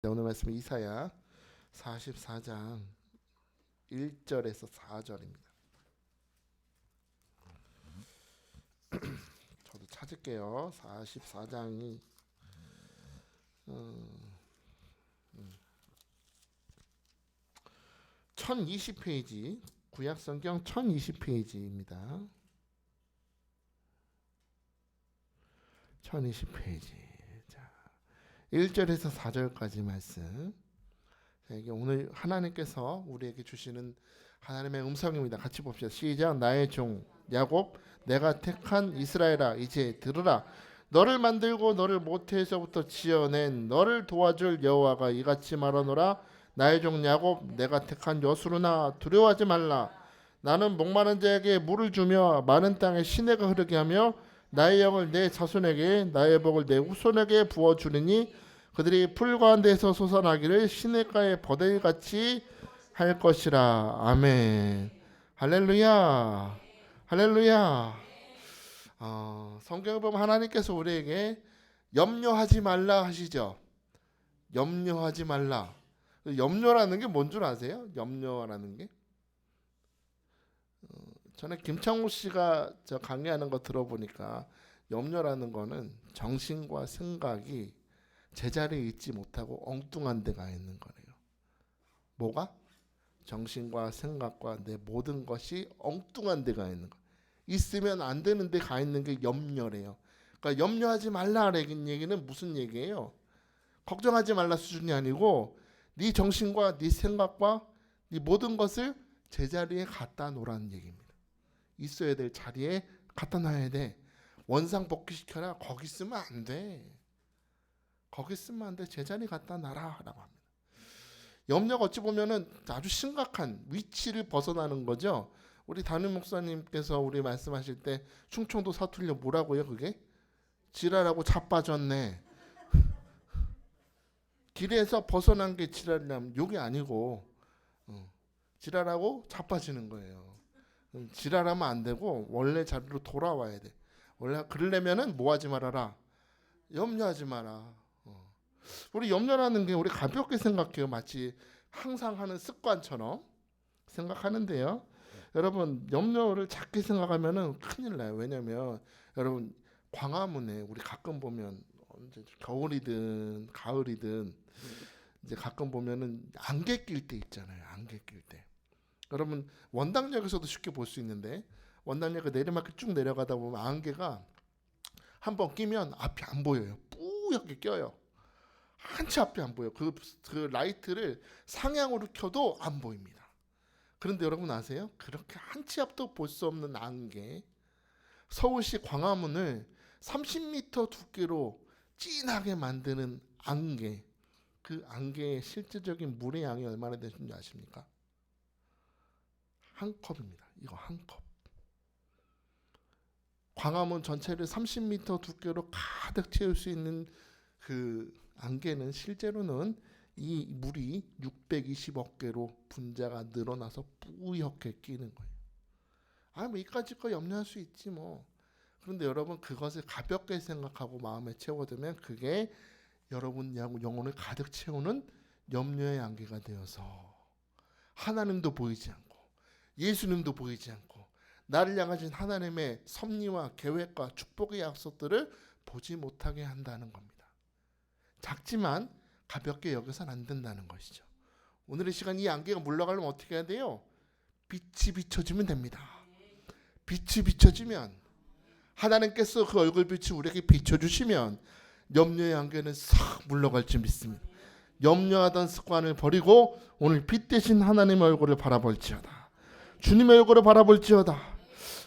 오늘 말씀 이사야 44장 1절에서 4절입니다. 저도 찾을게요. 44장이 1020페이지, 구약성경 1020페이지입니다. 1020페이지. 자, 1절에서 4절까지 말씀. 자, 이게 오늘 하나님께서 우리에게 주시는 하나님의 음성입니다. 같이 봅시다. 시작. 나의 종 야곱, 내가 택한 이스라엘아, 이제 들으라. 너를 만들고 너를 모태에서부터 지어낸 너를 도와줄 여호와가 이같이 말하노라. 나의 종 야곱, 내가 택한 여수르나 두려워하지 말라. 나는 목마른 자에게 물을 주며 마른 땅에 시내가 흐르게 하며 나의 영을 내 자손에게 나의 복을 내 후손에게 부어주리니 그들이 풀 가운데에서 솟아나기를 시냇가의 버들같이 할 것이라. 아멘. 할렐루야. 할렐루야. 성경을 보면 하나님께서 우리에게 염려하지 말라 하시죠. 염려하지 말라. 염려라는 게 뭔 줄 아세요? 염려라는 게? 전에 김창호 씨가 저 강의하는 거 들어보니까 염려라는 거는 정신과 생각이 제자리에 있지 못하고 엉뚱한 데 가 있는 거래요. 뭐가? 정신과 생각과 내 모든 것이 엉뚱한 데 가 있는 거. 있으면 안 되는 데 가 있는 게 염려래요. 그러니까 염려하지 말라라는 얘기는 무슨 얘기예요? 걱정하지 말라 수준이 아니고 네 정신과 네 생각과 네 모든 것을 제자리에 갖다 놓으라는 얘기입니다. 있어야 될 자리에 갖다 놔야 돼. 원상 복귀시켜라. 거기 쓰면 안 돼. 거기 쓰면 안 돼. 제자리 갖다 놔라 라고 합니다. 염려가 어찌 보면은 아주 심각한 위치를 벗어나는 거죠. 우리 담임 목사님께서 우리 말씀하실 때 충청도 사투리로 뭐라고요? 그게? 지랄하고 자빠졌네. 길에서 벗어난 게 지랄이라면 욕이 아니고 지랄하고 자빠지는 거예요. 지랄하면 안 되고 원래 자리로 돌아와야 돼. 원래 그러려면은 뭐 하지 말아라. 염려하지 마라. 우리 염려라는 게 우리 가볍게 생각해요. 마치 항상 하는 습관처럼 생각하는데요. 여러분 염려를 작게 생각하면은 큰일 나요. 왜냐면 여러분 광화문에 우리 가끔 보면 언제 겨울이든 가을이든 이제 가끔 보면은 안개 낄 때 있잖아요. 안개 낄 때. 여러분 원당역에서도 쉽게 볼 수 있는데 원당역 내리막길 쭉 내려가다 보면 안개가 한번 끼면 앞이 안 보여요. 뿌옇게 껴요. 한치 앞이 안 보여. 그 라이트를 상향으로 켜도 안 보입니다. 그런데 여러분 아세요? 그렇게 한치 앞도 볼 수 없는 안개. 서울시 광화문을 30m 두께로 진하게 만드는 안개. 그 안개의 실제적인 물의 양이 얼마나 되는지 아십니까? 한 컵입니다. 이거 한 컵. 광화문 전체를 30m 두께로 가득 채울 수 있는 그 안개는 실제로는 이 물이 620억 개로 분자가 늘어나서 뿌옇게 끼는 거예요. 뭐 이까짓 거 염려할 수 있지 뭐. 그런데 여러분 그것을 가볍게 생각하고 마음에 채워두면 그게 여러분 영혼을 가득 채우는 염려의 안개가 되어서 하나님도 보이지 않고 예수님도 보이지 않고 나를 향하신 하나님의 섭리와 계획과 축복의 약속들을 보지 못하게 한다는 겁니다. 작지만 가볍게 여겨서는 안 된다는 것이죠. 오늘의 시간 이 안개가 물러가려면 어떻게 해야 돼요? 빛이 비춰지면 됩니다. 빛이 비춰지면 하나님께서 그 얼굴빛이 우리에게 비춰주시면 염려의 안개는 싹 물러갈 줄 믿습니다. 염려하던 습관을 버리고 오늘 빛 대신 하나님의 얼굴을 바라볼지어다. 주님의 얼굴을 바라볼지어다.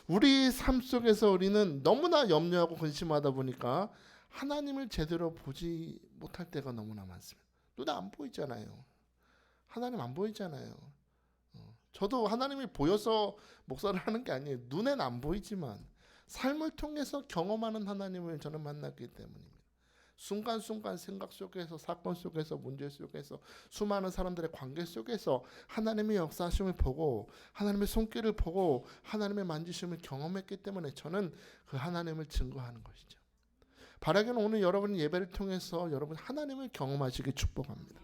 우리 삶 속에서 우리는 너무나 염려하고 근심하다 보니까 하나님을 제대로 보지 못할 때가 너무나 많습니다. 눈에 안 보이잖아요. 하나님 안 보이잖아요. 저도 하나님이 보여서 목사를 하는 게 아니에요. 눈엔 안 보이지만 삶을 통해서 경험하는 하나님을 저는 만났기 때문입니다. 순간순간 생각 속에서 사건 속에서 문제 속에서 수많은 사람들의 관계 속에서 하나님의 역사하심을 보고 하나님의 손길을 보고 하나님의 만지심을 경험했기 때문에 저는 그 하나님을 증거하는 것이죠. 바라기는 오늘 여러분 예배를 통해서 여러분 하나님을 경험하시길 축복합니다.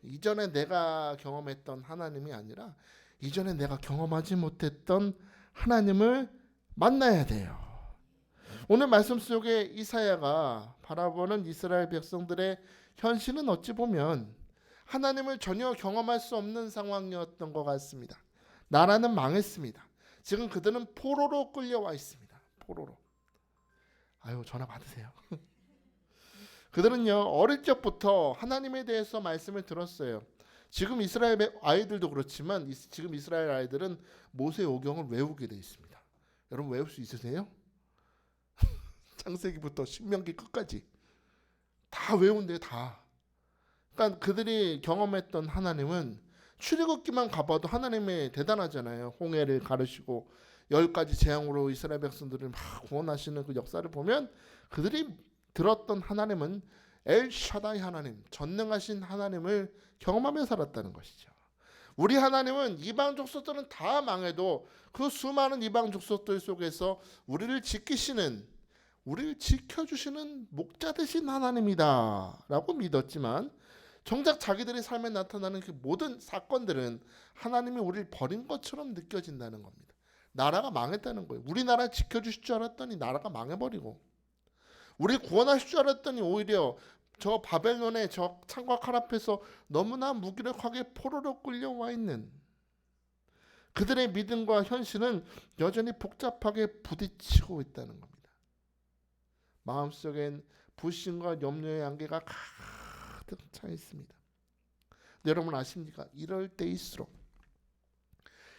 이전에 내가 경험했던 하나님이 아니라 이전에 내가 경험하지 못했던 하나님을 만나야 돼요. 오늘 말씀 속에 이사야가 바라보는 이스라엘 백성들의 현실은 어찌 보면 하나님을 전혀 경험할 수 없는 상황이었던 것 같습니다. 나라는 망했습니다. 지금 그들은 포로로 끌려와 있습니다. 포로로. 아유, 전화 받으세요. 그들은요, 어릴 적부터 하나님에 대해서 말씀을 들었어요. 지금 이스라엘 아이들도 그렇지만 지금 이스라엘 아이들은 모세오경을 외우게 돼 있습니다. 여러분 외울 수 있으세요? 창세기부터 신명기 끝까지 다 외운대요, 다. 그러니까 그들이 경험했던 하나님은 출애굽기만 가봐도 하나님의 대단하잖아요. 홍해를 가르시고 10가지 재앙으로 이스라엘 백성들을 막 구원하시는 그 역사를 보면 그들이 들었던 하나님은 엘샤다이 하나님, 전능하신 하나님을 경험하며 살았다는 것이죠. 우리 하나님은 이방 족속들은 다 망해도 그 수많은 이방 족속들 속에서 우리를 지키시는, 우리를 지켜주시는 목자 되신 하나님이다 라고 믿었지만 정작 자기들의 삶에 나타나는 그 모든 사건들은 하나님이 우리를 버린 것처럼 느껴진다는 겁니다. 나라가 망했다는 거예요. 우리나라 지켜주실 줄 알았더니 나라가 망해버리고, 우리 구원하실 줄 알았더니 오히려 저 바벨론의 저 창과 칼 앞에서 너무나 무기력하게 포로로 끌려와 있는 그들의 믿음과 현실은 여전히 복잡하게 부딪히고 있다는 겁니다. 마음속엔 불신과 염려의 안개가 가득 차 있습니다. 여러분 아십니까? 이럴 때일수록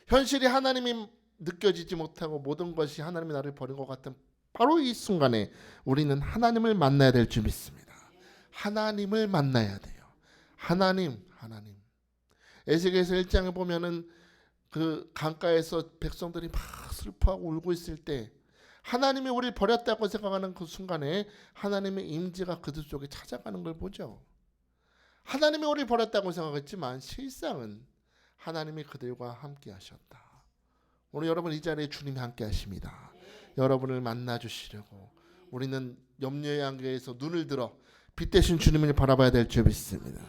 현실이 하나님이 느껴지지 못하고 모든 것이 하나님이 나를 버린 것 같은 바로 이 순간에 우리는 하나님을 만나야 될 줄 믿습니다. 하나님을 만나야 돼요. 하나님. 에스겔서 1장에 보면은 그 강가에서 백성들이 막 슬퍼하고 울고 있을 때 하나님이 우리를 버렸다고 생각하는 그 순간에 하나님의 임재가 그들 속에 찾아가는 걸 보죠. 하나님이 우리를 버렸다고 생각했지만 실상은 하나님이 그들과 함께 하셨다. 오늘 여러분 이 자리에 주님이 함께 하십니다. 여러분을 만나 주시려고 우리는 염려의 안개에서 눈을 들어 빛 대신 주님을 바라봐야 될 줄 믿습니다.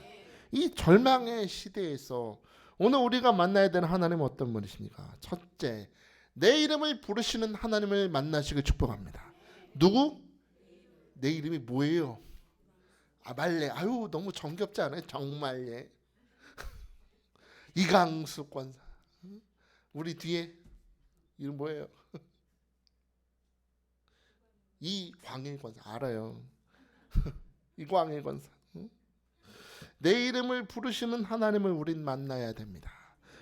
이 절망의 시대에서 오늘 우리가 만나야 되는 하나님은 어떤 분이십니까? 첫째, 내 이름을 부르시는 하나님을 만나시길 축복합니다. 누구? 내 이름이 뭐예요? 말레. 아유, 너무 정겹지 않아요? 정말예. 이강수 권사. 우리 뒤에 이름 뭐예요? 이광일 권사. 알아요. 이광일 권사. 내 이름을 부르시는 하나님을 우린 만나야 됩니다.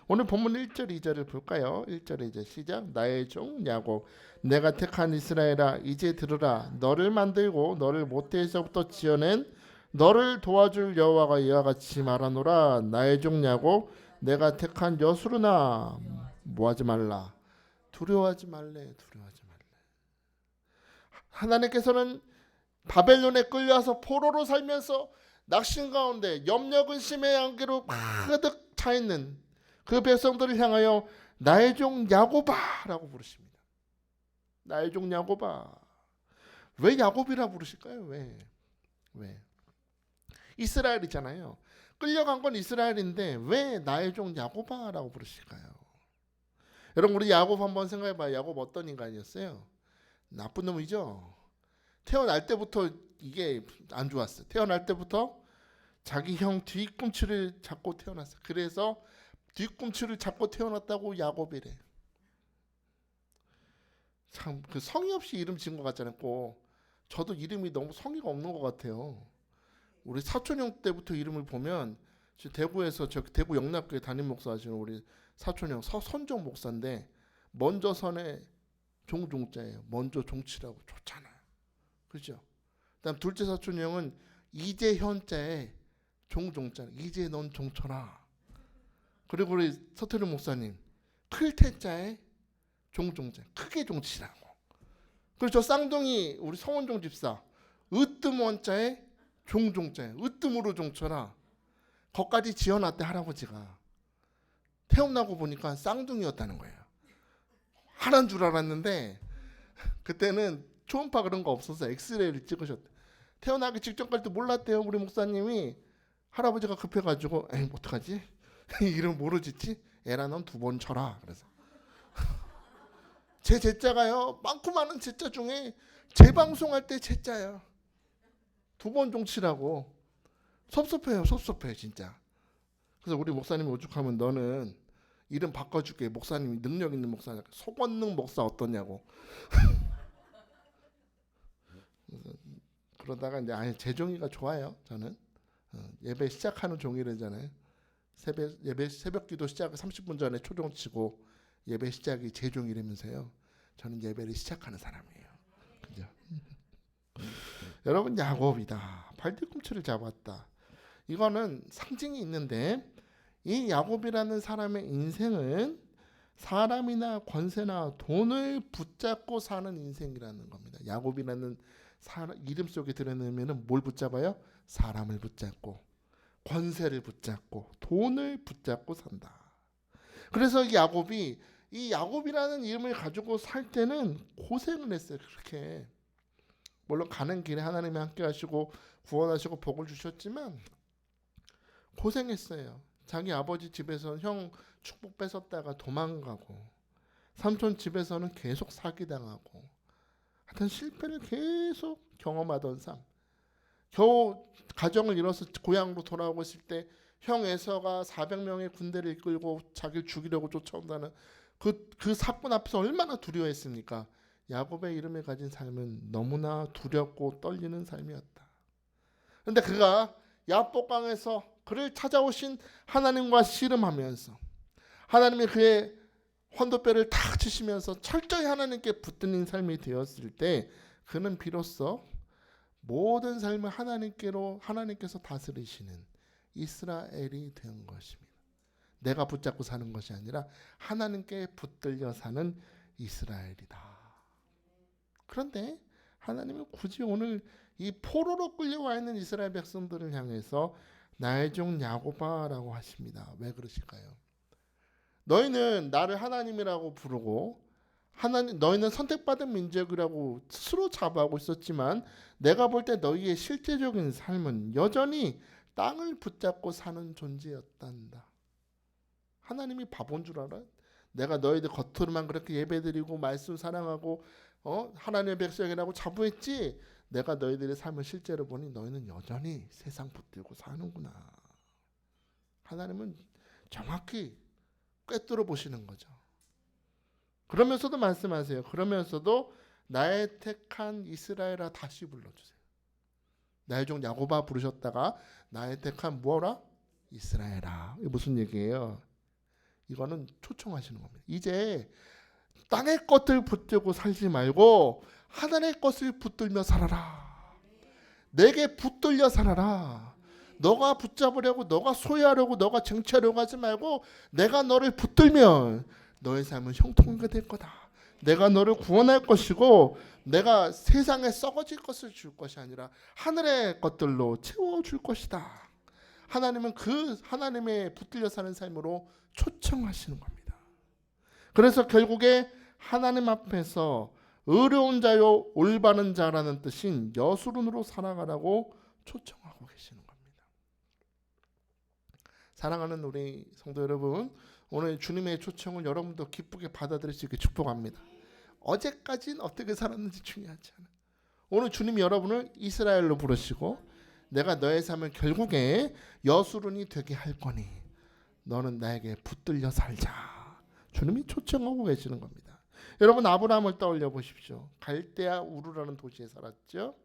오늘 본문 1절 2절을 볼까요? 1절에 이제 시작. 나의 종 야곱, 내가 택한 이스라엘아, 이제 들으라. 너를 만들고 너를 모태에서부터 지어낸 너를 도와줄 여호와가 이와 같이 말하노라. 나의 종 야곱, 내가 택한 여수르나, 뭐하지 말라. 두려워하지 말래. 하나님께서는 바벨론에 끌려와서 포로로 살면서 낙심 가운데 염려 근심의 안개로 가득 차 있는 그 백성들을 향하여 나의 종 야곱아라고 부르십니다. 나의 종 야곱아. 왜 야곱이라 부르실까요? 왜? 이스라엘이잖아요. 끌려간 건 이스라엘인데 왜 나의 종 야곱아라고 부르실까요? 여러분 우리 야곱 한번 생각해봐요. 야곱 어떤 인간이었어요? 나쁜 놈이죠. 태어날 때부터 이게 안 좋았어요. 태어날 때부터 자기 형 뒤꿈치를 잡고 태어났어요. 그래서 뒤꿈치를 잡고 태어났다고 야곱이래. 참 그 성의 없이 이름 지은 것 같잖아요. 꼭. 저도 이름이 너무 성의가 없는 것 같아요. 우리 사촌형 때부터 이름을 보면 대구에서 저 대구 영락교회 담임 목사 하시는 우리 사촌형 서선종 목사인데 먼저 선에 종자예요. 먼저 종치라고 좋잖아요. 그렇죠? 그다음 둘째 사촌형은 이재현자에 종자. 이제 넌 종쳐라. 그리고 우리 서태룡 목사님 클태자에 종자. 크게 종치라고. 그리고 저 쌍둥이 우리 성원종 집사 으뜸원자에 종자에 으뜸으로 종쳐라. 거기까지 지어놨대 할아버지가. 태어나고 보니까 쌍둥이였다는 거예요. 하나인 줄 알았는데 그때는 초음파 그런 거 없어서 엑스레이를 찍으셨대. 태어나기 직전까지도 몰랐대요. 우리 목사님이. 할아버지가 급해가지고 에이 어떡하지? 이름 뭐로 짓지? 에라 넌 2번 쳐라. 그래서 제 제자가요 많고 많은 제자 중에 재방송할 때 제자예요. 2번 종치라고. 섭섭해요. 섭섭해 진짜. 그래서 우리 목사님이 오죽하면 너는 이름 바꿔줄게. 목사님이 능력 있는 목사냐. 속원능 목사 어떠냐고. 그러다가 이제 아예 제 종이가 좋아요. 저는 예배 시작하는 종이래잖아요. 새벽 기도 시작 30분 전에 초종 치고 예배 시작이 제 종이라면서요. 저는 예배를 시작하는 사람이에요. 그죠? 여러분 야곱이다. 발뒤꿈치를 잡았다. 이거는 상징이 있는데 이 야곱이라는 사람의 인생은 사람이나 권세나 돈을 붙잡고 사는 인생이라는 겁니다. 야곱이라는 이름 속에 들어놓으면 뭘 붙잡아요? 사람을 붙잡고 권세를 붙잡고 돈을 붙잡고 산다. 그래서 이 야곱이라는 이름을 가지고 살 때는 고생을 했어요. 그렇게 물론 가는 길에 하나님이 함께 하시고 구원하시고 복을 주셨지만 고생했어요. 자기 아버지 집에서 형 축복 뺏었다가 도망가고 삼촌 집에서는 계속 사기당하고 하여튼 실패를 계속 경험하던 삶. 겨우 가정을 이뤄서 고향으로 돌아오고 있을 때 형 에서가 400명의 군대를 이끌고 자기를 죽이려고 쫓아온다는 그 사건 앞에서 얼마나 두려워했습니까? 야곱의 이름을 가진 삶은 너무나 두렵고 떨리는 삶이었다. 그런데 그가 야복강에서 그를 찾아오신 하나님과 씨름하면서 하나님이 그의 환도뼈를 탁 치시면서 철저히 하나님께 붙드는 삶이 되었을 때 그는 비로소 모든 삶을 하나님께서 다스리시는 이스라엘이 된 것입니다. 내가 붙잡고 사는 것이 아니라 하나님께 붙들려 사는 이스라엘이다. 그런데 하나님은 굳이 오늘 이 포로로 끌려와 있는 이스라엘 백성들을 향해서 나의 종 야곱아라고 하십니다. 왜 그러실까요? 너희는 나를 하나님이라고 부르고 너희는 선택받은 민족이라고 스스로 자부하고 있었지만 내가 볼 때 너희의 실제적인 삶은 여전히 땅을 붙잡고 사는 존재였단다. 하나님이 바본 줄 알아? 내가 너희들 겉으로만 그렇게 예배드리고 말씀 사랑하고 하나님의 백성이라고 자부했지 내가 너희들의 삶을 실제로 보니 너희는 여전히 세상 붙들고 사는구나. 하나님은 정확히 꿰뚫어 보시는 거죠. 그러면서도 말씀하세요. 그러면서도 나의 택한 이스라엘아 다시 불러주세요. 나의 종 야곱아 부르셨다가 나의 택한 뭐라? 이스라엘아. 이게 무슨 얘기예요? 이거는 초청하시는 겁니다. 이제 땅의 것들 붙들고 살지 말고 하나님의 것을 붙들며 살아라. 내게 붙들려 살아라. 너가 붙잡으려고 너가 소유하려고 너가 쟁취하려고 하지 말고 내가 너를 붙들면 너의 삶은 형통하게 될 거다. 내가 너를 구원할 것이고 내가 세상에 썩어질 것을 줄 것이 아니라 하늘의 것들로 채워줄 것이다. 하나님은 그 하나님의 붙들려 사는 삶으로 초청하시는 겁니다. 그래서 결국에 하나님 앞에서 의로운 자요 올바른 자라는 뜻인 여수론으로 살아가라고 초청하고 계시는 겁니다. 사랑하는 우리 성도 여러분, 오늘 주님의 초청을 여러분도 기쁘게 받아들일 수 있게 축복합니다. 어제까지는 어떻게 살았는지 중요하지 않아요. 오늘 주님이 여러분을 이스라엘로 부르시고 내가 너의 삶을 결국에 여수론이 되게 할 거니 너는 나에게 붙들려 살자. 주님이 초청하고 계시는 겁니다. 여러분 아브라함을 떠올려 보십시오. 갈대아 우르라는 도시에 살았죠.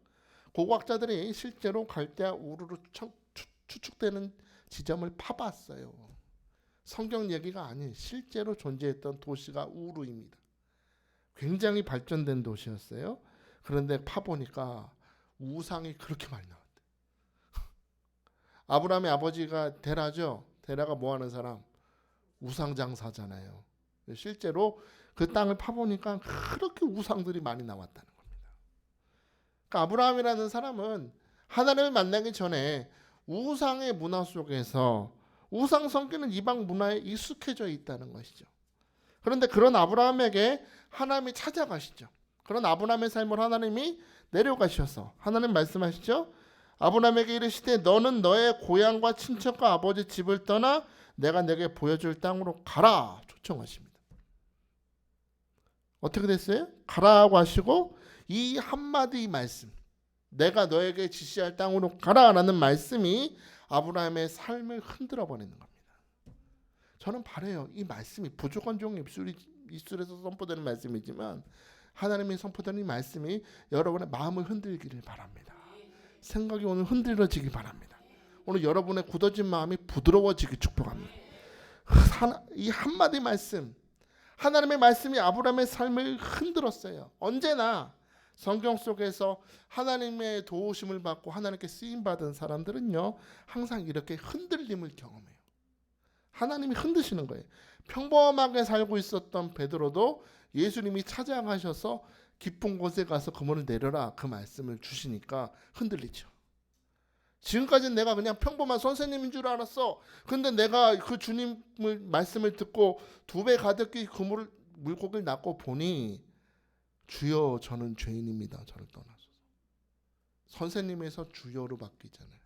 고고학자들이 실제로 갈대아 우르로 추측되는 지점을 파봤어요. 성경 얘기가 아닌 실제로 존재했던 도시가 우르입니다. 굉장히 발전된 도시였어요. 그런데 파보니까 우상이 그렇게 많이 나왔대요. 아브라함의 아버지가 데라죠. 데라가 뭐하는 사람? 우상장사잖아요. 실제로 그 땅을 파보니까 그렇게 우상들이 많이 나왔다는 겁니다. 그러니까 아브라함이라는 사람은 하나님을 만나기 전에 우상의 문화 속에서 우상 섬기는 이방 문화에 익숙해져 있다는 것이죠. 그런데 그런 아브라함에게 하나님이 찾아가시죠. 그런 아브라함의 삶을 하나님이 내려가셔서 하나님 말씀하시죠. 아브라함에게 이르시되 너는 너의 고향과 친척과 아버지 집을 떠나 내가 내게 보여줄 땅으로 가라 초청하십니다. 어떻게 됐어요? 가라고 하시고 이 한마디 말씀, 내가 너에게 지시할 땅으로 가라라는 말씀이 아브라함의 삶을 흔들어 버리는 겁니다. 저는 바라요. 이 말씀이 부족한 종의 입술에서 선포되는 말씀이지만 하나님이 선포되는 이 말씀이 여러분의 마음을 흔들기를 바랍니다. 생각이 오늘 흔들어지기 바랍니다. 오늘 여러분의 굳어진 마음이 부드러워지기 축복합니다. 이 한마디 말씀, 하나님의 말씀이 아브라함의 삶을 흔들었어요. 언제나 성경 속에서 하나님의 도우심을 받고 하나님께 쓰임받은 사람들은요, 항상 이렇게 흔들림을 경험해요. 하나님이 흔드시는 거예요. 평범하게 살고 있었던 베드로도 예수님이 찾아가셔서 깊은 곳에 가서 그물을 내려라 그 말씀을 주시니까 흔들리죠. 지금까지는 내가 그냥 평범한 선생님인 줄 알았어. 근데 내가 그 주님의 말씀을 듣고 2배 가득히 그물을 물고기를 낚고 보니 주여 저는 죄인입니다. 저를 떠나소서. 선생님에서 주여로 바뀌잖아요.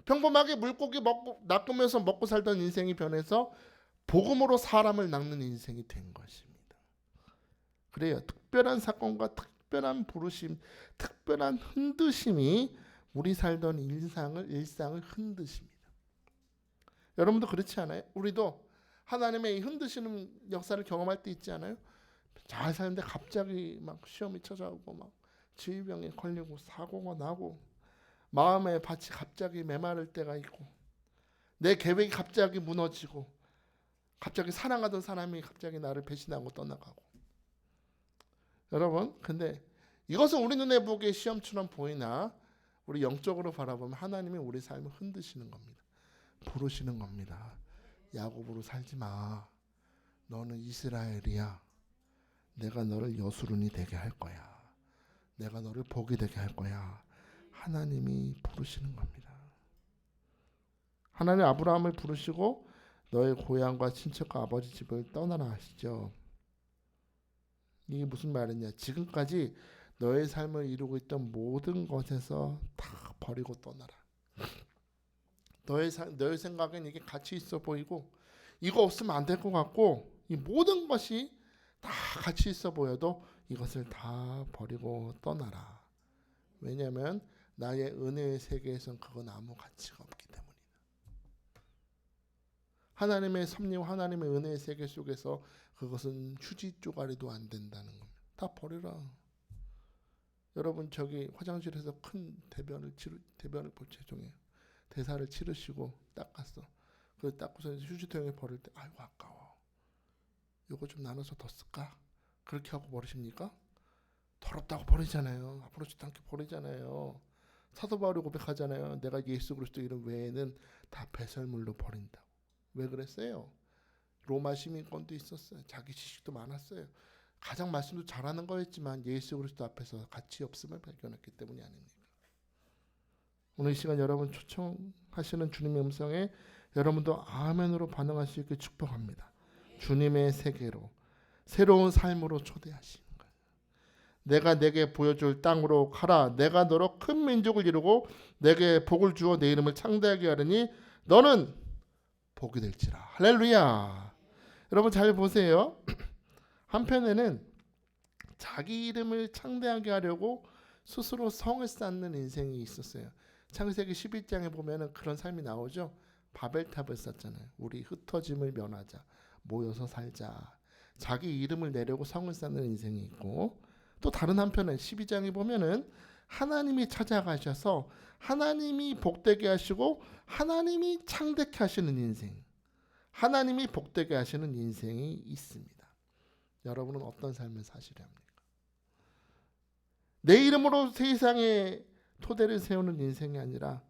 평범하게 물고기 낚으면서 먹고 살던 인생이 변해서 복음으로 사람을 낚는 인생이 된 것입니다. 그래요. 특별한 사건과 특별한 부르심, 특별한 흔드심이 우리 살던 일상을 흔드십니다. 여러분도 그렇지 않아요? 우리도 하나님의 흔드시는 역사를 경험할 때 있지 않아요? 잘 사는데 갑자기 막 시험이 찾아오고 막 질병에 걸리고 사고가 나고 마음의 밭이 갑자기 메마를 때가 있고 내 계획이 갑자기 무너지고 갑자기 사랑하던 사람이 갑자기 나를 배신하고 떠나가고. 여러분, 근데 이것은 우리 눈에 보기에 시험처럼 보이나 우리 영적으로 바라보면 하나님이 우리 삶을 흔드시는 겁니다. 부르시는 겁니다. 야곱으로 살지 마. 너는 이스라엘이야. 내가 너를 여수론이 되게 할 거야. 내가 너를 복이 되게 할 거야. 하나님이 부르시는 겁니다. 하나님 아브라함을 부르시고 너의 고향과 친척과 아버지 집을 떠나라 하시죠. 이게 무슨 말이냐? 지금까지 너의 삶을 이루고 있던 모든 것에서 다 버리고 떠나라. 너의 생각엔 이게 가치 있어 보이고 이거 없으면 안 될 것 같고 이 모든 것이 다 가치 있어 보여도 이것을 다 버리고 떠나라. 왜냐하면 나의 은혜의 세계에선 그건 아무 가치가 없기 때문이다. 하나님의 섭리와 하나님의 은혜의 세계 속에서 그것은 휴지 쪼가리도 안 된다는 겁니다. 다 버려라. 여러분 저기 화장실에서 큰 대사를 치르시고 닦았어. 그 닦고서 휴지통에 버릴 때 아이고 아까워. 이거 좀 나눠서 더 쓸까? 그렇게 하고 버리십니까? 더럽다고 버리잖아요. 아무렇지도 않게 버리잖아요. 사도 바울이 고백하잖아요. 내가 예수 그리스도 이름 외에는 다 배설물로 버린다고. 왜 그랬어요? 로마 시민권도 있었어요. 자기 지식도 많았어요. 가장 말씀도 잘하는 거였지만 예수 그리스도 앞에서 가치 없음을 발견했기 때문이 아닙니까? 오늘 이 시간 여러분 초청하시는 주님의 음성에 여러분도 아멘으로 반응할 수 있게 축복합니다. 주님의 세계로 새로운 삶으로 초대하시는 거예요. 내가 내게 보여줄 땅으로 가라. 내가 너로 큰 민족을 이루고 내게 복을 주어 내 이름을 창대하게 하리니 너는 복이 될지라. 할렐루야. 여러분 잘 보세요. 한편에는 자기 이름을 창대하게 하려고 스스로 성을 쌓는 인생이 있었어요. 창세기 11장에 보면은 그런 삶이 나오죠. 바벨탑을 쌓잖아요. 우리 흩어짐을 면하자. 모여서 살자. 자기 이름을 내려고 성을 쌓는 인생이 있고 또 다른 한편은 12장에 보면은 하나님이 찾아가셔서 하나님이 복되게 하시고 하나님이 창대케 하시는 인생, 하나님이 복되게 하시는 인생이 있습니다. 여러분은 어떤 삶을 사시려 합니까? 내 이름으로 세상에 토대를 세우는 인생이 아니라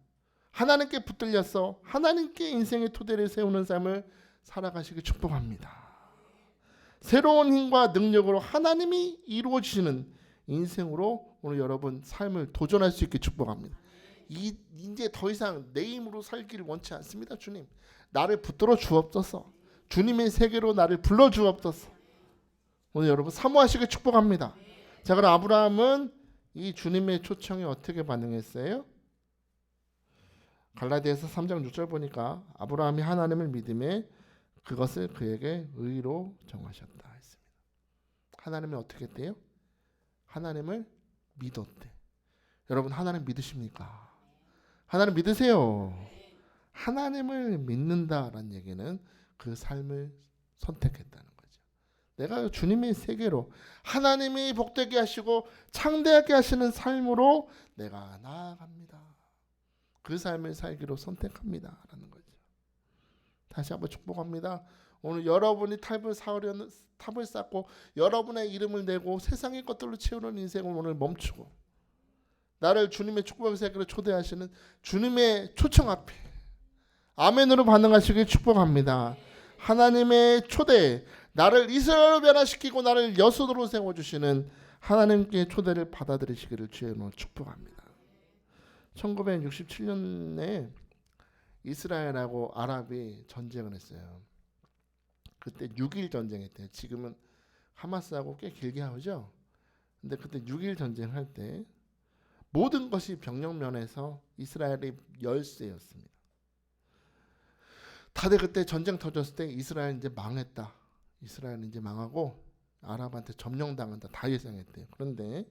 하나님께 붙들려서 하나님께 인생의 토대를 세우는 삶을 살아가시길 축복합니다. 새로운 힘과 능력으로 하나님이 이루어지시는 인생으로 오늘 여러분 삶을 도전할 수 있게 축복합니다. 이제 더 이상 내 힘으로 살기를 원치 않습니다. 주님, 나를 붙들어 주옵소서. 주님의 세계로 나를 불러 주옵소서. 오늘 여러분 사모하시길 축복합니다. 자, 그럼 아브라함은 이 주님의 초청에 어떻게 반응했어요? 갈라디아서 3장 6절 보니까 아브라함이 하나님을 믿음에 그것을 그에게 의로 정하셨다 했습니다. 하나님이 어떻게 했대요? 하나님을 믿었대. 여러분 하나님 믿으십니까? 하나님 믿으세요. 하나님을 믿는다라는 얘기는 그 삶을 선택했다는 거죠. 내가 주님의 세계로 하나님이 복되게 하시고 창대하게 하시는 삶으로 내가 나아갑니다. 그 삶을 살기로 선택합니다 라는 거죠. 다시 한번 축복합니다. 오늘 여러분이 탑을 쌓고 여러분의 이름을 내고 세상의 것들로 채우는 인생을 오늘 멈추고 나를 주님의 축복의 세계로 초대하시는 주님의 초청 앞에 아멘으로 반응하시길 축복합니다. 하나님의 초대, 나를 이스라엘로 변화시키고 나를 여수로 세워주시는 하나님께 초대를 받아들이시기를 주의 이름으로 축복합니다. 1967년에 이스라엘하고 아랍이 전쟁을 했어요. 그때 6.1 전쟁했대요. 지금은 하마스하고 꽤 길게 하죠. 근데 그때 6.1 전쟁할 때 모든 것이 병력 면에서 이스라엘이 열세였습니다. 다들 그때 전쟁 터졌을 때 이스라엘 이제 망했다. 이스라엘은 이제 망하고 아랍한테 점령당한다. 다 예상했대요. 그런데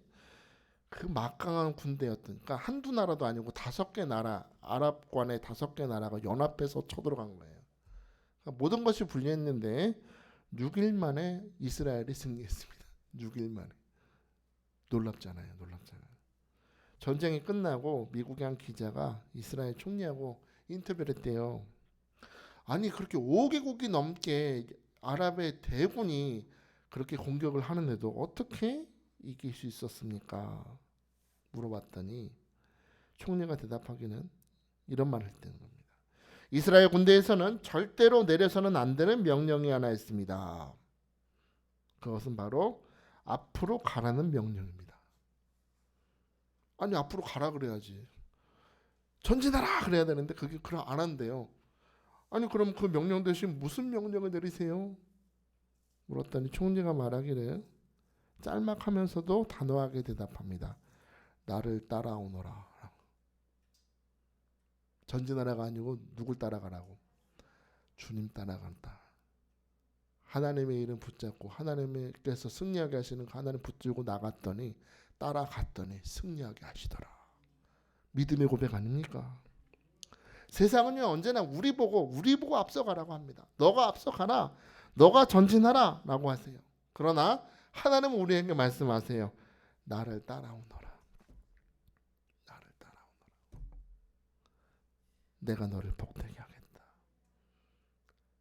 그 막강한 군대였던, 그러니까 한두 나라도 아니고 5개 나라, 아랍관의 5개 나라가 연합해서 쳐들어간 거예요. 그러니까 모든 것이 불리했는데 6일 만에 이스라엘이 승리했습니다. 6일 만에. 놀랍잖아요. 전쟁이 끝나고 미국의 한 기자가 이스라엘 총리하고 인터뷰를 했대요. 아니 그렇게 5개국이 넘게 아랍의 대군이 그렇게 공격을 하는데도 어떻게 이길 수 있었습니까? 물어봤더니 총리가 대답하기는 이런 말을 했다는 겁니다. 이스라엘 군대에서는 절대로 내려서는 안 되는 명령이 하나 있습니다. 그것은 바로 앞으로 가라는 명령입니다. 아니 앞으로 가라 그래야지. 전진하라 그래야 되는데 그게 그럼 안 한대요. 아니 그럼 그 명령 대신 무슨 명령을 내리세요? 물었더니 총리가 말하기를 짤막하면서도 단호하게 대답합니다. 나를 따라오너라. 전진하라가 아니고 누굴 따라가라고? 주님 따라간다. 하나님의 이름 붙잡고 하나님께서 승리하게 하시는 하나님 붙들고 나갔더니 따라갔더니 승리하게 하시더라. 믿음의 고백 아닙니까? 세상은요 언제나 우리 보고 앞서가라고 합니다. 너가 앞서가라. 너가 전진하라 라고 하세요. 그러나 하나님은 우리에게 말씀하세요. 나를 따라오너라. 나를 따라오너라. 내가 너를 복되게 하겠다.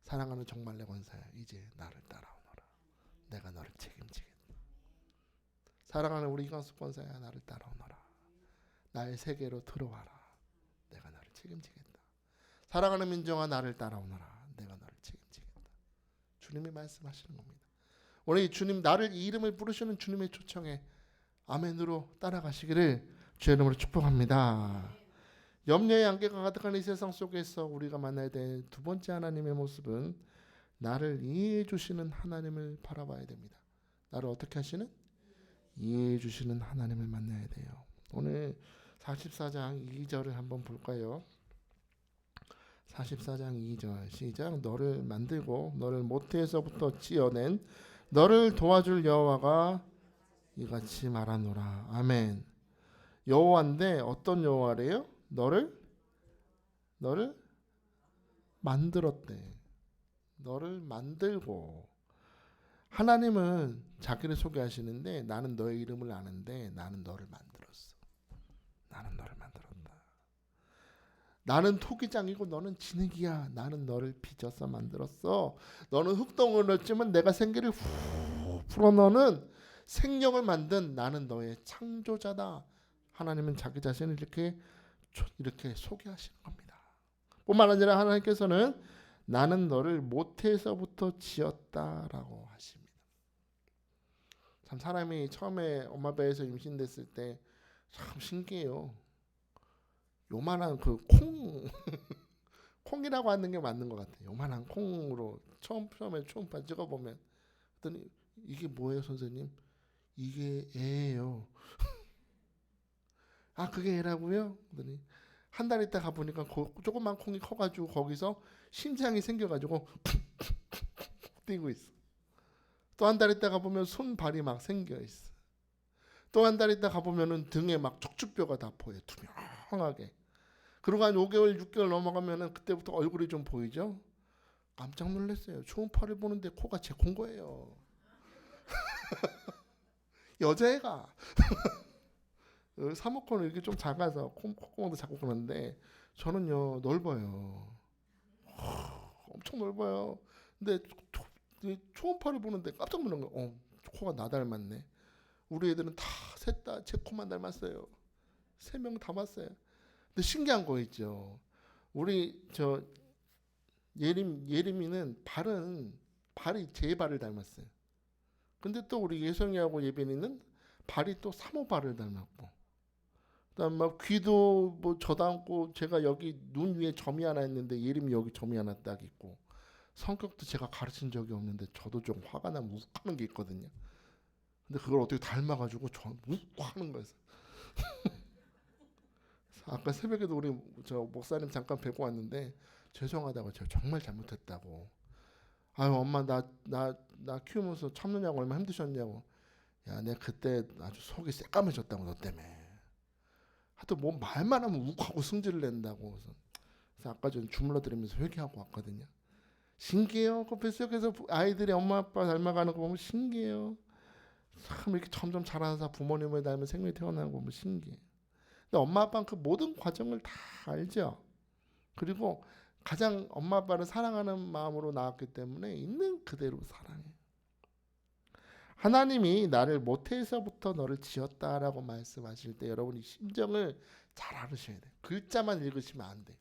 사랑하는 정말 내 권사야. 이제 나를 따라오너라. 내가 너를 책임지겠다. 사랑하는 우리 이광수 권사야. 나를 따라오너라. 나의 세계로 들어와라. 내가 너를 책임지겠다. 사랑하는 민정아 나를 따라오너라. 내가 너를 책임지겠다. 주님이 말씀하시는 겁니다. 오늘 이 주님 나를 이 이름을 부르시는 주님의 초청에 아멘으로 따라가시기를 주의 이름으로 축복합니다. 염려의 안개가 가득한 이 세상 속에서 우리가 만나야 될 두 번째 하나님의 모습은 나를 이해해 주시는 하나님을 바라봐야 됩니다. 나를 어떻게 하시는? 이해해 주시는 하나님을 만나야 돼요. 오늘 44장 2절을 한번 볼까요? 44장 2절 시작. 너를 만들고 너를 모태에서부터 지어낸 너를 도와줄 여호와가 이같이 말하노라. 아멘. 여호와인데 어떤 여호와래요? 너를 만들었대. 너를 만들고 하나님은 자기를 소개하시는데 나는 너의 이름을 아는데 나는 너를 만들었어. 나는 너를 만들었다. 나는 토기장이고 너는 진흙이야. 나는 너를 빚어서 만들었어. 너는 흙덩어리였지만 내가 생기를 후 풀어넣는 생명을 만든 나는 너의 창조자다. 하나님은 자기 자신을 이렇게 소개하시는 겁니다. 뿐만 아니라 하나님께서는 나는 너를 모태에서부터 지었다라고 하십니다. 참 사람이 처음에 엄마 배에서 임신됐을 때 참 신기해요. 요만한 그 콩이라고 하는 게 맞는 것 같아요. 요만한 콩으로 처음에 초음파 찍어보면 그랬더니 이게 뭐예요 선생님? 이게 애예요. 아 그게 애라고요? 그러더니 한 달 있다 가보니까 조그만 콩이 커가지고 거기서 심장이 생겨가지고 뛰고 있어. 또 한 달 있다 가보면 손발이 막 생겨 있어. 또 한 달 있다 가보면은 등에 막 척추뼈가 다 보여 투명하게. 그러고 한 5개월 6개월 넘어가면은 그때부터 얼굴이 좀 보이죠. 깜짝 놀랐어요. 초음파를 보는데 코가 제 콩 거예요. 여자애가 사모코는 이렇게 좀 작아서 콧구멍도 작고 그러는데 저는요 넓어요. 엄청 넓어요. 근데 초음파를 보는데 깜짝 놀란 거예요. 코가 나 닮았네. 우리 애들은 다 셋 다 제 코만 닮았어요. 3명 다 봤어요. 근데 신기한 거 있죠. 우리 저 예림이는 발이 제 발을 닮았어요. 근데 또 우리 예성이하고 예빈이는 발이 또 사모 발을 닮았고, 그다음 막 귀도 뭐 저 닮고 제가 여기 눈 위에 점이 하나 있는데 예림이 여기 점이 하나 딱 있고, 성격도 제가 가르친 적이 없는데 저도 좀 화가 나면 욱하는 게 있거든요. 근데 그걸 어떻게 닮아가지고 저 욱하는 거였어요. 아까 새벽에도 우리 저 목사님 잠깐 뵙고 왔는데 죄송하다고 제가 정말 잘못했다고. 아유 엄마 나 키우면서 참느냐고 얼마나 힘드셨냐고. 야 내가 그때 아주 속이 새까매졌다고 너 때문에. 하여튼 뭐 말만 하면 욱하고 승질을 낸다고. 그래서 아까 전 주물러 드리면서 회개하고 왔거든요. 신기해요. 그 뱃속에서 아이들이 엄마 아빠 닮아가는 거 보면 신기해요. 참 이렇게 점점 자라서 부모님을 닮은 생명이 태어나는 거 보면 신기해. 근데 엄마 아빠는 그 모든 과정을 다 알죠. 그리고 가장 엄마 아빠를 사랑하는 마음으로 낳았기 때문에 있는 그대로 사랑해. 하나님이 나를 모태에서부터 너를 지었다라고 말씀하실 때 여러분이 심정을 잘 알으셔야 돼요. 글자만 읽으시면 안 돼요.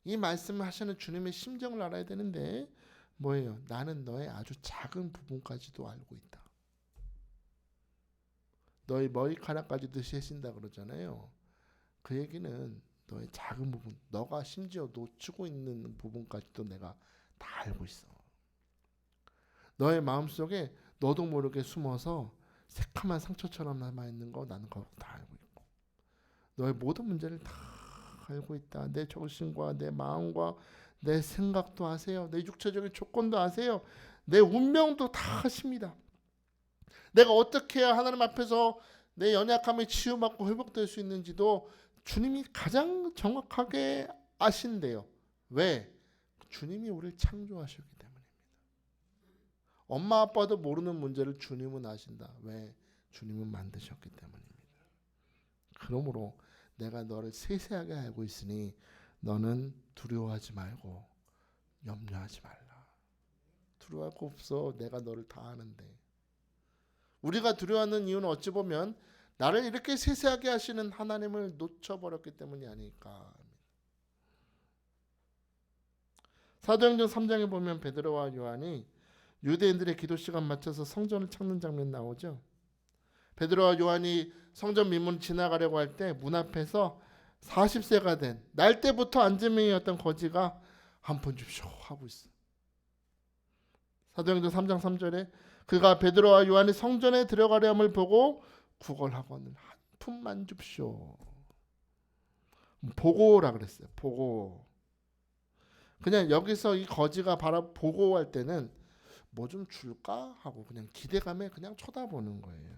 이 말씀을 하시는 주님의 심정을 알아야 되는데 뭐예요? 나는 너의 아주 작은 부분까지도 알고 있다. 너의 머리카락까지도 세신다 그러잖아요. 그 얘기는 너의 작은 부분, 너가 심지어 놓치고 있는 부분까지도 내가 다 알고 있어. 너의 마음속에 너도 모르게 숨어서 새카만 상처처럼 남아있는 거 나는 그거 다 알고 있고, 너의 모든 문제를 다 알고 있다. 내 정신과 내 마음과 내 생각도 아세요. 내 육체적인 조건도 아세요. 내 운명도 다 아십니다. 내가 어떻게 해야 하나님 앞에서 내 연약함이 치유받고 회복될 수 있는지도 주님이 가장 정확하게 아신대요. 왜? 주님이 우리를 창조하셨기 때문입니다. 엄마 아빠도 모르는 문제를 주님은 아신다. 왜? 주님은 만드셨기 때문입니다. 그러므로 내가 너를 세세하게 알고 있으니 너는 두려워하지 말고 염려하지 말라. 두려워할 거 없어. 내가 너를 다 아는데. 우리가 두려워하는 이유는 어찌 보면 나를 이렇게 세세하게 하시는 하나님을 놓쳐버렸기 때문이 아닐까. 사도행전 3장에 보면 베드로와 요한이 유대인들의 기도 시간 맞춰서 성전을 찾는 장면 나오죠. 베드로와 요한이 성전 민문 지나가려고 할 때 문 앞에서 40세가 된 날 때부터 안진뱅이였던 거지가 한 푼 줍쇼 하고 있어. 사도행전 3장 3절에 그가 베드로와 요한이 성전에 들어가려 함을 보고 구걸하고는 한 푼만 줍쇼. 보고라 그랬어요. 보고. 그냥 여기서 이 거지가 보고할 때는 뭐 좀 줄까 하고 그냥 기대감에 그냥 쳐다보는 거예요.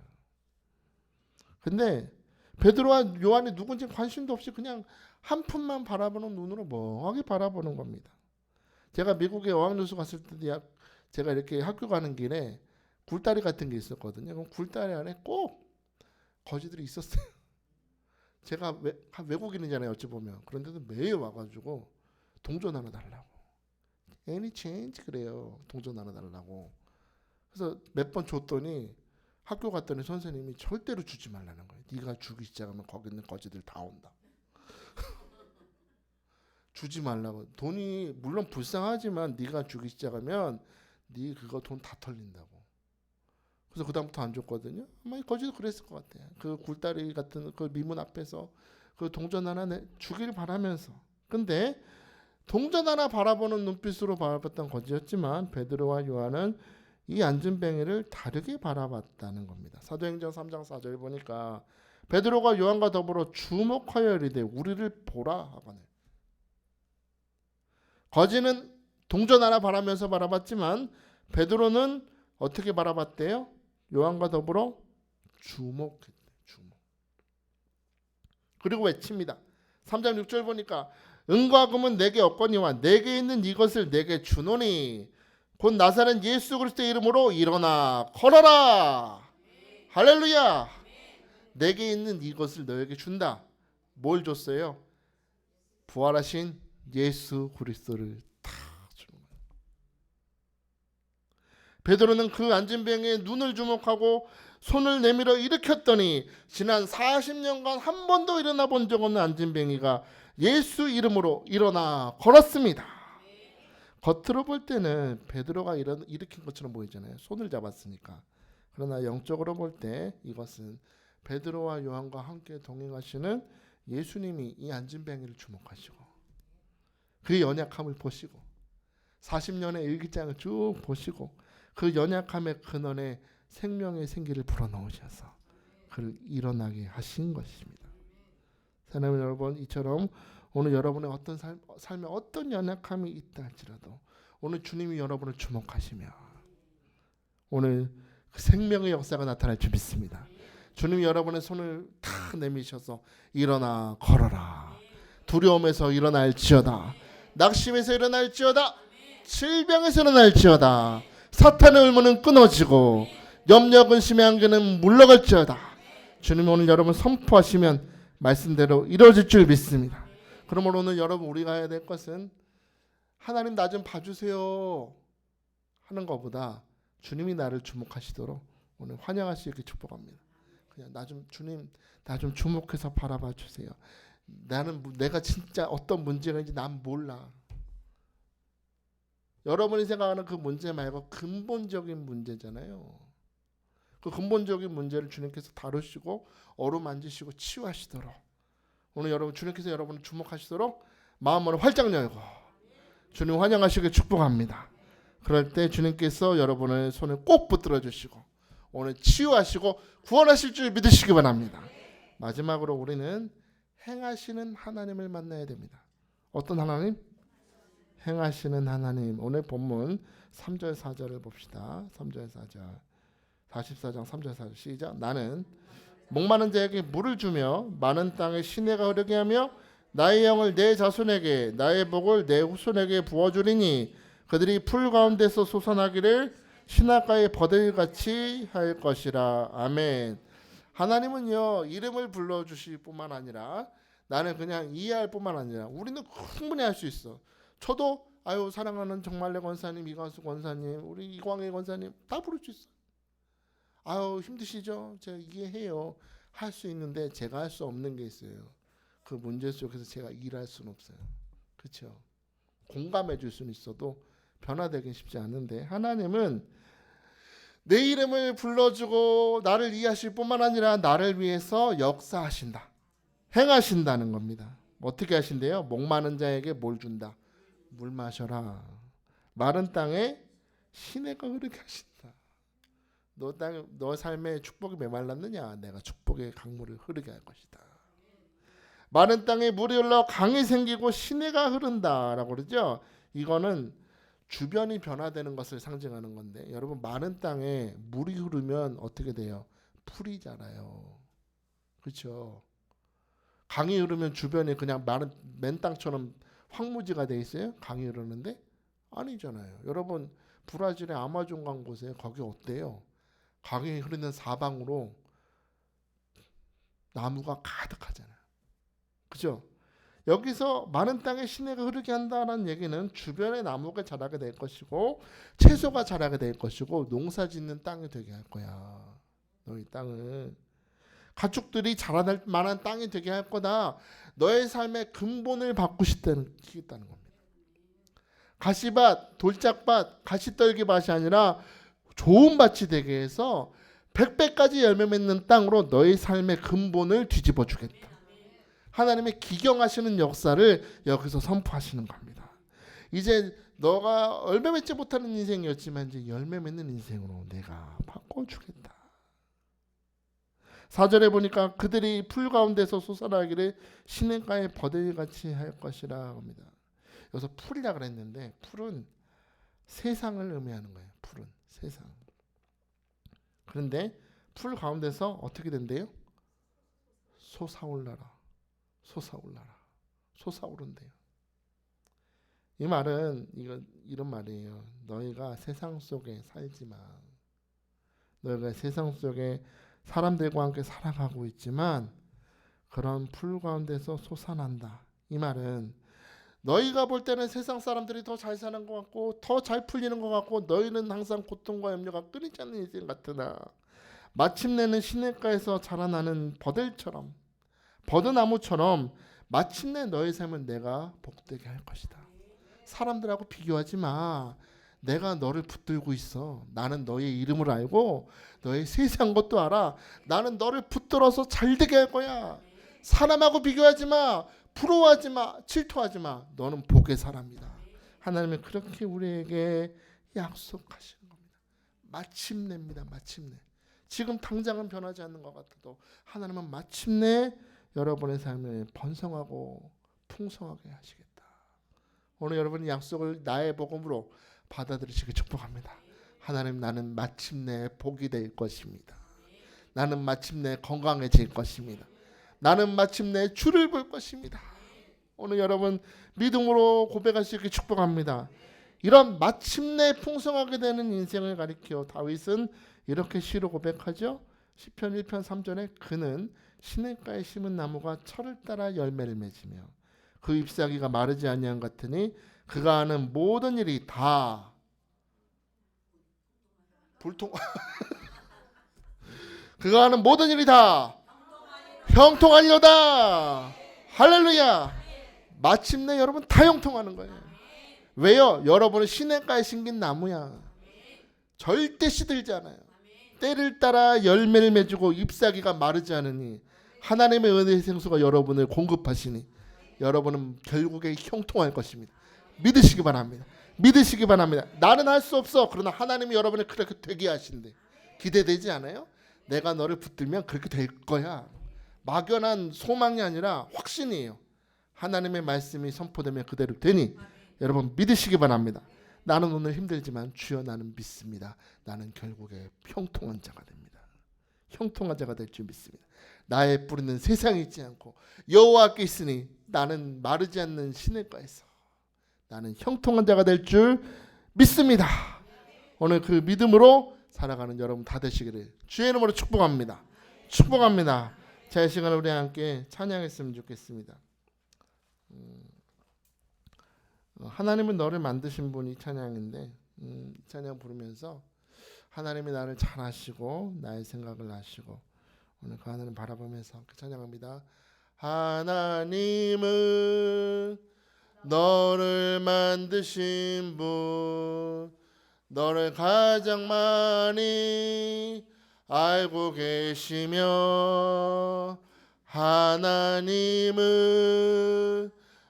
근데 베드로와 요한이 누군지 관심도 없이 그냥 한 푼만 바라보는 눈으로 멍하게 바라보는 겁니다. 제가 미국에 어학연수 갔을 때 제가 이렇게 학교 가는 길에 굴다리 같은 게 있었거든요. 그럼 굴다리 안에 꼭 거지들이 있었어요. 제가 외국인이잖아요, 어찌 보면. 그런데도 매일 와가지고 동전 하나 달라고. Any change 그래요. 동전 하나 달라고. 그래서 몇 번 줬더니 학교 갔더니 선생님이 절대로 주지 말라는 거예요. 네가 주기 시작하면 거기 있는 거지들 다 온다. 주지 말라고. 돈이 물론 불쌍하지만 네가 주기 시작하면 네 그거 돈 다 털린다고. 그래서 그 다음부터 안 줬거든요. 아마 거지도 그랬을 것 같아요. 그 굴다리 같은 그 미문 앞에서 그 동전 하나 주길 바라면서. 근데 동전 하나 바라보는 눈빛으로 바라봤던 거지였지만 베드로와 요한은 이 안진뱅이를 다르게 바라봤다는 겁니다. 사도행전 3장 4절 보니까 베드로가 요한과 더불어 주목하여 이르되 우리를 보라 하거늘. 거지는 동전 하나 바라면서 바라봤지만 베드로는 어떻게 바라봤대요? 요한과 더불어 주목했대. 주목. 그리고 외칩니다. 3장 6절 보니까 은과 금은 내게 없거니와 내게 있는 이것을 내게 주노니 곧 나사렛 예수 그리스도의 이름으로 일어나 걸어라. 할렐루야. 내게 있는 이것을 너에게 준다. 뭘 줬어요? 부활하신 예수 그리스도를 다 주는 거예요. 베드로는 그 앉은 병에 눈을 주목하고 손을 내밀어 일으켰더니 지난 40년간 한 번도 일어나 본 적 없는 앉은 병이가 예수 이름으로 일어나 걸었습니다. 겉으로 볼 때는 베드로가 일으킨 것처럼 보이잖아요. 손을 잡았으니까. 그러나 영적으로 볼 때 이것은 베드로와 요한과 함께 동행하시는 예수님이 이 앉은 병이를 주목하시고 그 연약함을 보시고 40년의 일기장을 쭉 보시고 그 연약함의 근원에 생명의 생기를 불어넣으셔서 그를 일어나게 하신 것입니다. 사랑하는 여러분, 이처럼 오늘 여러분의 어떤 삶에 어떤 연약함이 있다 할지라도 오늘 주님이 여러분을 주목하시며 오늘 그 생명의 역사가 나타날 줄 믿습니다. 주님이 여러분의 손을 다 내미셔서 일어나 걸어라. 두려움에서 일어날지어다. 낙심에서 일어날지어다. 질병에서 일어날지어다. 사탄의 울무는 끊어지고 염려 근심의 안개는 물러갈지어다. 주님이 오늘 여러분 선포하시면 말씀대로 이루어질 줄 믿습니다. 그러므로 오늘 여러분 우리가 해야 될 것은 하나님 나 좀 봐주세요 하는 것보다 주님이 나를 주목하시도록 오늘 환영할 수 있게 축복합니다. 그냥 주님 나 좀 주목해서 바라봐 주세요. 내가 진짜 어떤 문제가 있는지 난 몰라. 여러분이 생각하는 그 문제 말고 근본적인 문제잖아요. 그 근본적인 문제를 주님께서 다루시고 어루만지시고 치유하시도록 오늘 여러분 주님께서 여러분을 주목하시도록 마음을 활짝 열고 주님 환영하시길 축복합니다. 그럴 때 주님께서 여러분의 손을 꼭 붙들어 주시고 오늘 치유하시고 구원하실 줄 믿으시기 바랍니다. 마지막으로 우리는 행하시는 하나님을 만나야 됩니다. 어떤 하나님? 행하시는 하나님. 오늘 본문 3절 4절을 봅시다. 3절 4절 44장 3절 4절 시작. 나는 목마른 자에게 물을 주며 많은 땅에 시내가 흐르게 하며 나의 영을 내 자손에게 나의 복을 내 후손에게 부어주리니 그들이 풀 가운데서 솟아나기를 시냇가의 버들같이 할 것이라. 아멘. 하나님은요 이름을 불러주실 뿐만 아니라 나는 그냥 이해할 뿐만 아니라 우리는 충분히 할 수 있어. 저도 사랑하는 정말래 권사님, 이광수 권사님, 우리 이광혜 권사님 다 부를 수 있어. 힘드시죠? 제가 이해해요. 할 수 있는데 제가 할 수 없는 게 있어요. 그 문제 속에서 제가 일할 수는 없어요. 그렇죠? 공감해 줄 수는 있어도 변화되긴 쉽지 않은데 하나님은 내 이름을 불러주고 나를 이해하실 뿐만 아니라 나를 위해서 역사하신다. 행하신다는 겁니다. 어떻게 하신대요? 목마른 자에게 뭘 준다? 물 마셔라. 마른 땅에 시내가 흐르게 하신다. 너 삶에 축복이 메말랐느냐? 내가 축복의 강물을 흐르게 할 것이다. 마른 땅에 물이 흘러 강이 생기고 시내가 흐른다라고 그러죠. 이거는 주변이 변화되는 것을 상징하는 건데 여러분 마른 땅에 물이 흐르면 어떻게 돼요? 풀이 자라요. 그렇죠? 강이 흐르면 주변이 그냥 마른 맨 땅처럼 황무지가 돼 있어요? 강이 흐르는데? 아니잖아요. 여러분 브라질의 아마존강 보세요. 거기 어때요? 강이 흐르는 사방으로 나무가 가득하잖아요. 그죠? 여기서 마른 땅에 시내가 흐르게 한다는 얘기는 주변에 나무가 자라게 될 것이고 채소가 자라게 될 것이고 농사 짓는 땅이 되게 할 거야. 너희 땅을 가축들이 자라날 만한 땅이 되게 할 거다. 너의 삶의 근본을 바꾸시겠다는 겁니다. 가시밭, 돌짝밭, 가시떨기밭이 아니라 좋은 밭이 되게 해서 100배까지 열매 맺는 땅으로 너의 삶의 근본을 뒤집어 주겠다. 하나님의 기경하시는 역사를 여기서 선포하시는 겁니다. 이제 너가 열매 맺지 못하는 인생이었지만 이제 열매 맺는 인생으로 내가 바꿔주겠다. 4절에 보니까 그들이 풀 가운데서 솟아나기를 시냇가의 버들같이 할 것이라 합니다. 여기서 풀이라 그랬는데 풀은 세상을 의미하는 거예요. 풀은 세상. 그런데 풀 가운데서 어떻게 된대요? 솟아올라라. 솟아올라라. 솟아오른대요. 이 말은 이런 말이에요. 너희가 세상 속에 살지만, 너희가 세상 속에 사람들과 함께 살아가고 있지만 그런 풀 가운데서 솟아난다. 이 말은 너희가 볼 때는 세상 사람들이 더 잘 사는 것 같고 더 잘 풀리는 것 같고 너희는 항상 고통과 염려가 끊이지 않는 인생 같으나 마침내는 시냇가에서 자라나는 버들처럼, 버드나무처럼 마침내 너의 삶은 내가 복되게 할 것이다. 사람들하고 비교하지 마. 내가 너를 붙들고 있어. 나는 너의 이름을 알고 너의 세상 것도 알아. 나는 너를 붙들어서 잘되게 할 거야. 사람하고 비교하지 마. 부러워하지 마. 질투하지 마. 너는 복의 사람이다. 하나님은 그렇게 우리에게 약속하시는 겁니다. 마침내입니다. 마침내. 지금 당장은 변하지 않는 것 같아도 하나님은 마침내 여러분의 삶을 번성하고 풍성하게 하시겠다. 오늘 여러분의 약속을 나의 복음으로 받아들이시길 축복합니다. 하나님, 나는 마침내 복이 될 것입니다. 나는 마침내 건강해질 것입니다. 나는 마침내 주를 볼 것입니다. 오늘 여러분 믿음으로 고백하시길 축복합니다. 이런 마침내 풍성하게 되는 인생을 가리켜 다윗은 이렇게 시로 고백하죠. 시편 1편 3절에 그는 시냇가에 심은 나무가 철을 따라 열매를 맺으며 그 잎사귀가 마르지 아니한 같으니 그가 하는 모든 일이 다 그가 하는 모든 일이 다 형통하리로다. 할렐루야. 마침내 여러분 다 형통하는 거예요. 왜요? 여러분은 시냇가에 심긴 나무야. 절대 시들지 않아요. 때를 따라 열매를 맺고 잎사귀가 마르지 않으니 하나님의 은혜의 생수가 여러분을 공급하시니 여러분은 결국에 형통할 것입니다. 믿으시기 바랍니다. 믿으시기 바랍니다. 나는 할 수 없어. 그러나 하나님이 여러분을 그렇게 되게 하신대. 기대되지 않아요? 내가 너를 붙들면 그렇게 될 거야. 막연한 소망이 아니라 확신이에요. 하나님의 말씀이 선포되면 그대로 되니 여러분 믿으시기 바랍니다. 나는 오늘 힘들지만 주여 나는 믿습니다. 나는 결국에 형통한 자가 됩니다. 형통한 자가 될 줄 믿습니다. 나의 뿌리는 세상에 있지 않고 여호와께 있으니 나는 마르지 않는 시냇가에서 나는 형통한 자가 될 줄 믿습니다. 오늘 그 믿음으로 살아가는 여러분 다 되시기를 주의 이름으로 축복합니다. 축복합니다. 자, 이 시간에 우리 함께 찬양했으면 좋겠습니다. 하나님은 너를 만드신 분이 찬양인데 이 찬양 부르면서 하나님이 나를 잘 아시고 나의 생각을 아시고 오늘 그 하나님 바라보면서 함께 찬양합니다. 하나님은 너를 만드신 분, 너를 가장 많이 알고 계시며 하나님은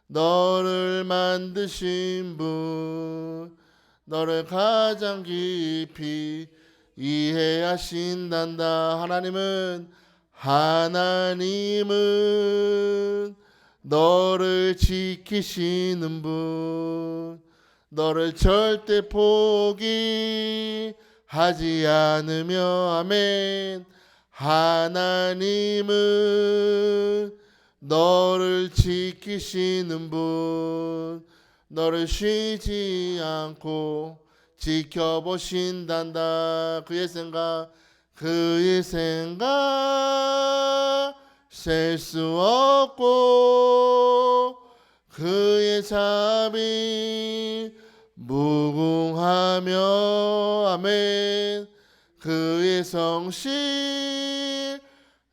너를 만드신 분, 너를 가장 깊이 이해하신단다. 하나님은 너를 지키시는 분, 너를 절대 포기하지 않으며 아멘. 하나님은 너를 지키시는 분, 너를 쉬지 않고 지켜보신단다. 그의 생각 셀 수 없고 그의 자비 무궁하며 아멘. 그의 성실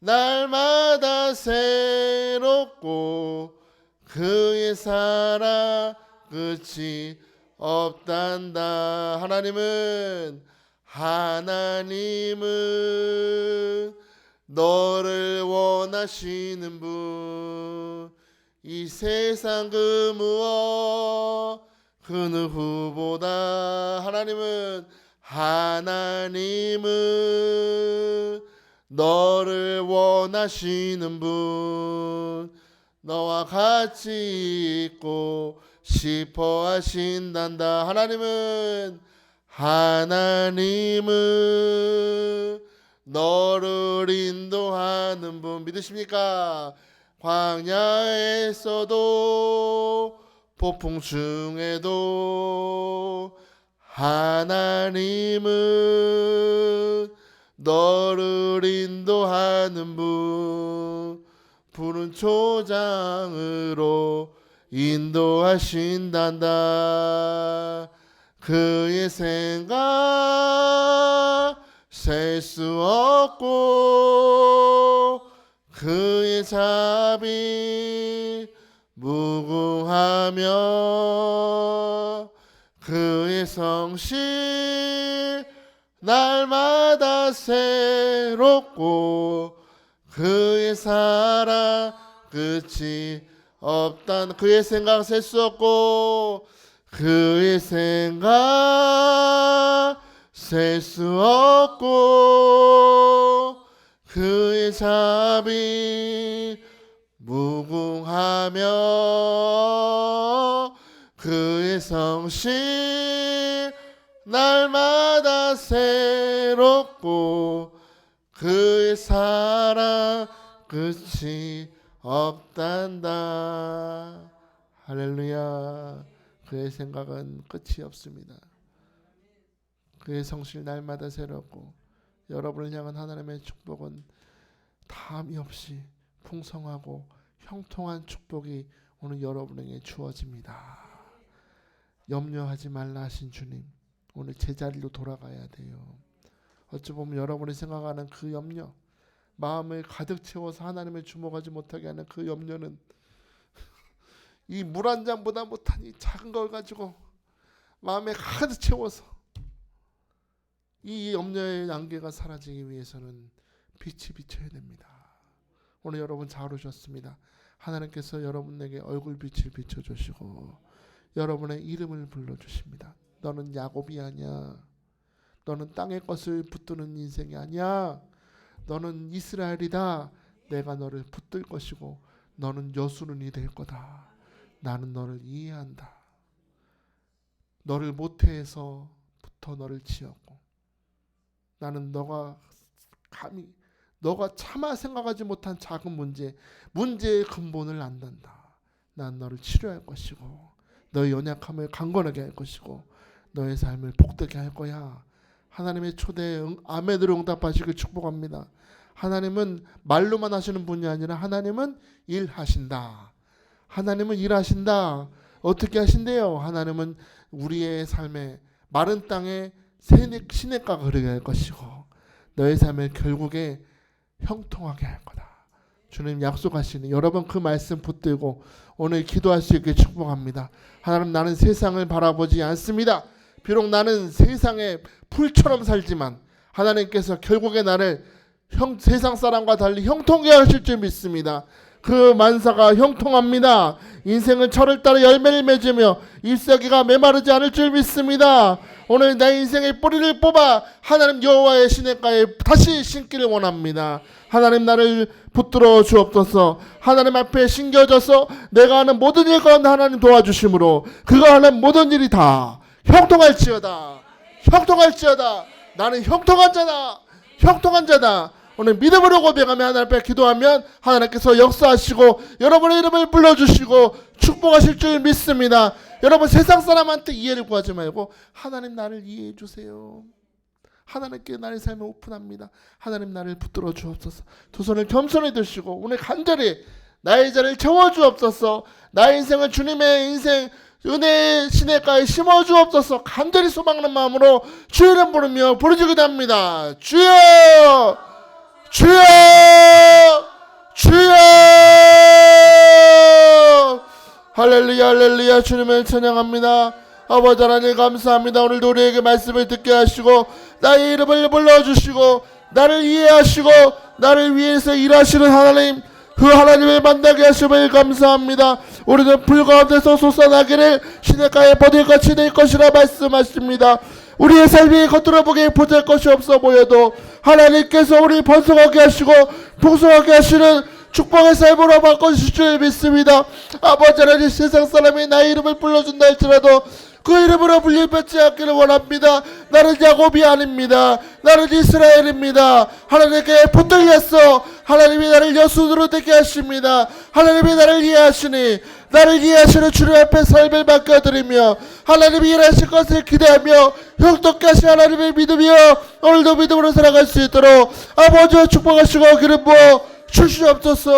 날마다 새롭고 그의 사랑 끝이 없단다. 하나님은 너를 원하시는 분, 이 세상 그 무엇 그 누구보다 하나님은 너를 원하시는 분, 너와 같이 있고 싶어 하신단다. 하나님은 너를 인도하는 분 믿으십니까? 광야에서도 폭풍 중에도 하나님은 너를 인도하는 분, 푸른 초장으로 인도하신단다. 그의 생각 셀 수 없고 그의 자비 무궁하며 그의 성실 날마다 새롭고 그의 사랑 끝이 없단. 그의 생각 셀 수 없고 그의 생각 셀 수 없고 그의 자비 무궁하며 그의 성실 날마다 새롭고 그의 사랑 끝이 없단다. 할렐루야. 그의 생각은 끝이 없습니다. 그의 성실 날마다 새롭고 여러분을 향한 하나님의 축복은 다함이 없이 풍성하고 형통한 축복이 오늘 여러분에게 주어집니다. 염려하지 말라 하신 주님, 오늘 제자리로 돌아가야 돼요. 어찌 보면 여러분이 생각하는 그 염려, 마음을 가득 채워서 하나님을 주목하지 못하게 하는 그 염려는 이 물 한 잔보다 못한 이 작은 걸 가지고 마음에 가득 채워서 이 염려의 안개가 사라지기 위해서는 빛이 비쳐야 됩니다. 오늘 여러분 잘 오셨습니다. 하나님께서 여러분에게 얼굴빛을 비춰주시고 여러분의 이름을 불러주십니다. 너는 야곱이 아니야. 너는 땅의 것을 붙드는 인생이 아니야. 너는 이스라엘이다. 내가 너를 붙들 것이고 너는 여수론이 될 거다. 나는 너를 이해한다. 너를 모태에서부터 너를 지었고 나는 너가 차마 생각하지 못한 작은 문제의 근본을 안단다. 난 너를 치료할 것이고 너의 연약함을 강건하게 할 것이고 너의 삶을 복되게 할 거야. 하나님의 초대에 아멘으로 응답하시길 축복합니다. 하나님은 말로만 하시는 분이 아니라 하나님은 일하신다. 하나님은 일하신다. 어떻게 하신대요? 하나님은 우리의 삶에 마른 땅에 시냇가가 흐르게 할 것이고 너의 삶을 결국에 형통하게 할 거다. 주님 약속하시니 여러분 그 말씀 붙들고 오늘 기도할 수 있게 축복합니다. 하나님, 나는 세상을 바라보지 않습니다. 비록 나는 세상의 풀처럼 살지만 하나님께서 결국에 나를 세상 사람과 달리 형통하게 하실 줄 믿습니다. 그 만사가 형통합니다. 인생은 철을 따라 열매를 맺으며 잎사귀가 메마르지 않을 줄 믿습니다. 오늘 내 인생의 뿌리를 뽑아 하나님 여호와의 시냇가에 다시 심기를 원합니다. 하나님, 나를 붙들어 주옵소서. 하나님 앞에 심겨져서 내가 하는 모든 일 가운데 하나님 도와주심으로 그가 하는 모든 일이 다 형통할지어다. 형통할지어다. 나는 형통한 자다. 형통한 자다. 오늘 믿음으로 고백하며 하나님 앞에 기도하면 하나님께서 역사하시고 여러분의 이름을 불러주시고 축복하실 줄 믿습니다. 여러분, 세상 사람한테 이해를 구하지 말고 하나님, 나를 이해해 주세요. 하나님께 나의 삶을 오픈합니다. 하나님, 나를 붙들어 주옵소서. 두 손을 겸손히 드시고 오늘 간절히 나의 자리를 채워 주옵소서. 나의 인생을 주님의 인생 은혜의 시냇가에 심어 주옵소서. 간절히 소망하는 마음으로 주의 이름 부르며 부르짖기도 합니다. 주여, 주여, 주여. 할렐루야, 할렐루야. 주님을 찬양합니다. 아버지 하나님 감사합니다. 오늘도 우리에게 말씀을 듣게 하시고 나의 이름을 불러주시고 나를 이해하시고 나를 위해서 일하시는 하나님, 그 하나님을 만나게 하심을 감사합니다. 우리는 불 가운데서 솟아나기를 시냇가에 버들같이 될 것이라 말씀하십니다. 우리의 삶이 겉으로 보기에 보잘 것이 없어 보여도 하나님께서 우리 번성하게 하시고 풍성하게 하시는 축복의 삶으로 바꿔주실 줄 믿습니다. 아버지 하나님, 세상 사람이 나의 이름을 불러준다 할지라도 그 이름으로 불림받지 않기를 원합니다. 나는 야곱이 아닙니다. 나는 이스라엘입니다. 하나님께 부탁했어. 하나님이 나를 여순으로 되게 하십니다. 하나님이 나를 이해하시니 나를 이해하시는 주님 앞에 삶을 맡겨드리며 하나님이 일하실 것을 기대하며 형통케 하신 하나님을 믿으며 오늘도 믿음으로 살아갈 수 있도록 아버지와 축복하시고 기름 부어 주시옵소서.